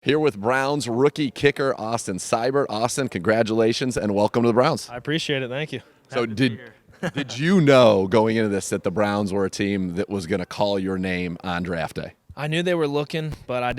Here with Browns rookie kicker Austin Seibert. Austin, congratulations and welcome to the Browns. I appreciate it. Thank you. So did you know going into this that the Browns were a team that was going to call your name on draft day? I knew they were looking, but I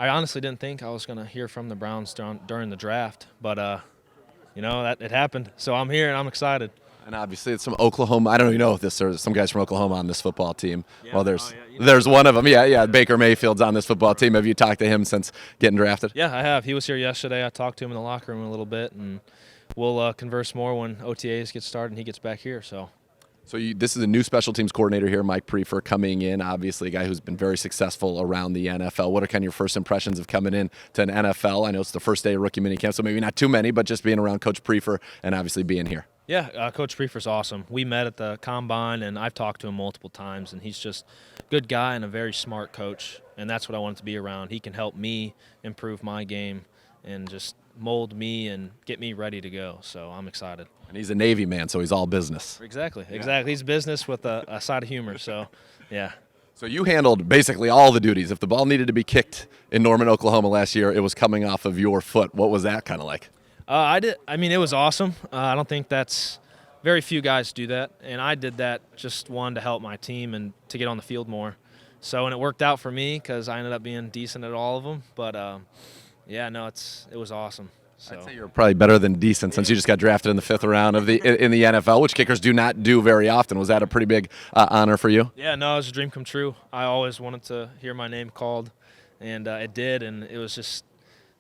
honestly didn't think I was going to hear from the Browns during the draft. But, that it happened. So I'm here and I'm excited. And obviously it's some Oklahoma. I don't even know if there's some guys from Oklahoma on this football team. Yeah. Well, there's one of them. Yeah. Baker Mayfield's on this football team. Have you talked to him since getting drafted? Yeah, I have. He was here yesterday. I talked to him in the locker room a little bit, and we'll converse more when OTAs get started and he gets back here. So this is a new special teams coordinator here, Mike Prefer, coming in. Obviously, a guy who's been very successful around the NFL. What are kind of your first impressions of coming in to an NFL? I know it's the first day of rookie minicamp, so maybe not too many, but just being around Coach Prefer and obviously being here. Yeah, Coach Prefer's awesome. We met at the Combine, and I've talked to him multiple times, and he's just a good guy and a very smart coach, and that's what I want to be around. He can help me improve my game and just mold me and get me ready to go, so I'm excited. And he's a Navy man, so he's all business. Exactly. He's business with a side of humor, so yeah. So you handled basically all the duties. If the ball needed to be kicked in Norman, Oklahoma last year, it was coming off of your foot. What was that kind of like? It was awesome. I don't think very few guys do that, and I did that just to help my team and to get on the field more. And it worked out for me because I ended up being decent at all of them. But it was awesome. So I'd say you're probably better than decent since you just got drafted in the 5th round in the NFL, which kickers do not do very often. Was that a pretty big honor for you? Yeah, no, it was a dream come true. I always wanted to hear my name called, and it did, and it was just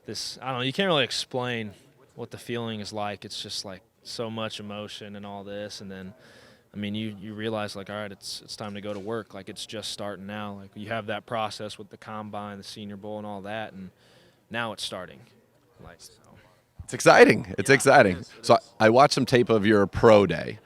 this. I don't know. You can't really explain what the feeling is like. It's just like so much emotion and all this, and then you realize like, all right, it's time to go to work. Like, it's just starting now. Like, you have that process with the Combine, the Senior Bowl, and all that, and now it's starting. It's exciting. It's exciting. So I watched some tape of your pro day,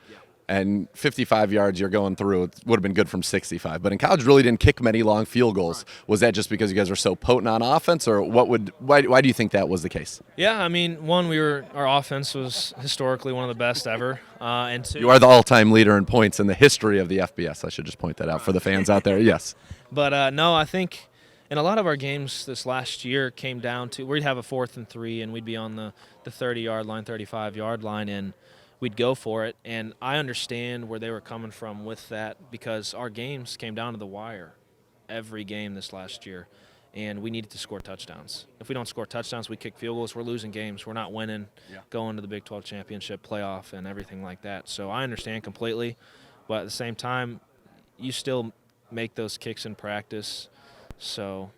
and 55 yards you're going through. It would have been good from 65. But in college, really didn't kick many long field goals. Was that just because you guys were so potent on offense, or why do you think that was the case? Yeah, our offense was historically one of the best ever, and two, you are the all-time leader in points in the history of the FBS. I should just point that out for the fans out there. Yes. But no, I think in a lot of our games this last year came down to we'd have a 4th and 3, and we'd be on the 30-yard line, 35-yard line, and we'd go for it. And I understand where they were coming from with that because our games came down to the wire every game this last year, and we needed to score touchdowns. If we don't score touchdowns, we kick field goals, we're losing games. We're not winning, going to the Big 12 championship playoff and everything like that. So I understand completely, but at the same time, you still make those kicks in practice. So,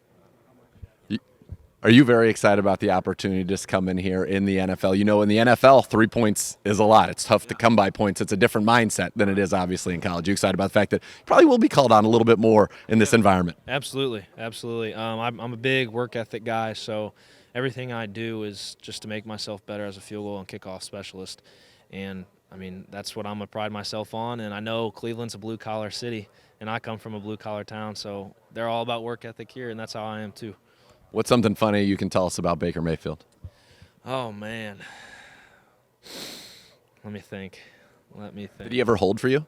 are you very excited about the opportunity to just come in here in the NFL? You know, in the NFL, 3 points is a lot. It's tough to come by points. It's a different mindset than it is obviously in college. You excited about the fact that you probably will be called on a little bit more in this environment? Absolutely. I'm a big work ethic guy, so everything I do is just to make myself better as a field goal and kickoff specialist. And that's what I'm gonna pride myself on. And I know Cleveland's a blue-collar city, and I come from a blue-collar town, so they're all about work ethic here, and that's how I am too. What's something funny you can tell us about Baker Mayfield? Oh, man. Let me think. Did he ever hold for you?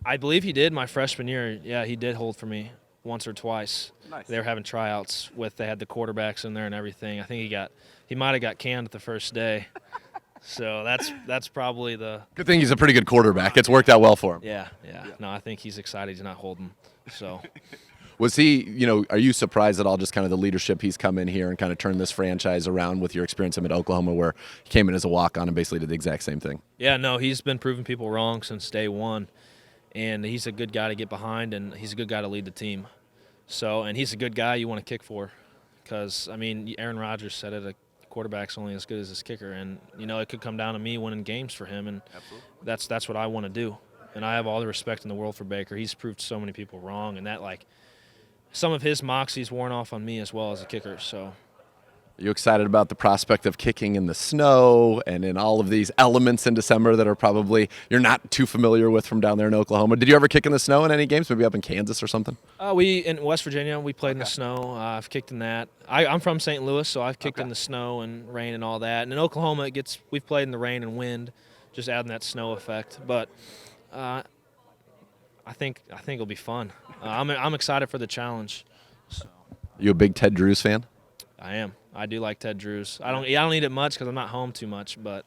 I believe he did my freshman year. Yeah, he did hold for me once or twice. Nice. They were having tryouts they had the quarterbacks in there and everything. I think he might have got canned the first day. So that's probably the good thing. He's a pretty good quarterback. It's worked out well for him. Yeah. No, I think he's excited he's not holding. So was he, are you surprised at all just kind of the leadership he's come in here and kind of turned this franchise around with your experience him at Oklahoma where he came in as a walk-on and basically did the exact same thing? Yeah, no, he's been proving people wrong since day one, and he's a good guy to get behind, and he's a good guy to lead the team. So, and he's a good guy you want to kick for because, Aaron Rodgers said it, a quarterback's only as good as his kicker, and, it could come down to me winning games for him, and that's what I want to do. And I have all the respect in the world for Baker. He's proved so many people wrong, and that, some of his moxie's worn off on me as well as a kicker. So, are you excited about the prospect of kicking in the snow and in all of these elements in December that are probably you're not too familiar with from down there in Oklahoma? Did you ever kick in the snow in any games, maybe up in Kansas or something? In West Virginia, we played in the snow. I've kicked in that. I'm from St. Louis, so I've kicked in the snow and rain and all that. And in Oklahoma, we've played in the rain and wind, just adding that snow effect. But I think it'll be fun. I'm excited for the challenge. So. You a big Ted Drews fan? I am. I do like Ted Drews. I don't eat it much because I'm not home too much, but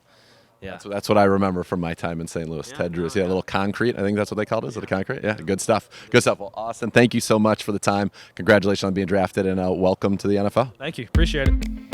yeah. That's what I remember from my time in St. Louis. Ted Drews. Yeah, a little concrete. I think that's what they called it. Is it a concrete? Yeah, good stuff. Good stuff. Well, Austin, thank you so much for the time. Congratulations on being drafted, and welcome to the NFL. Thank you. Appreciate it.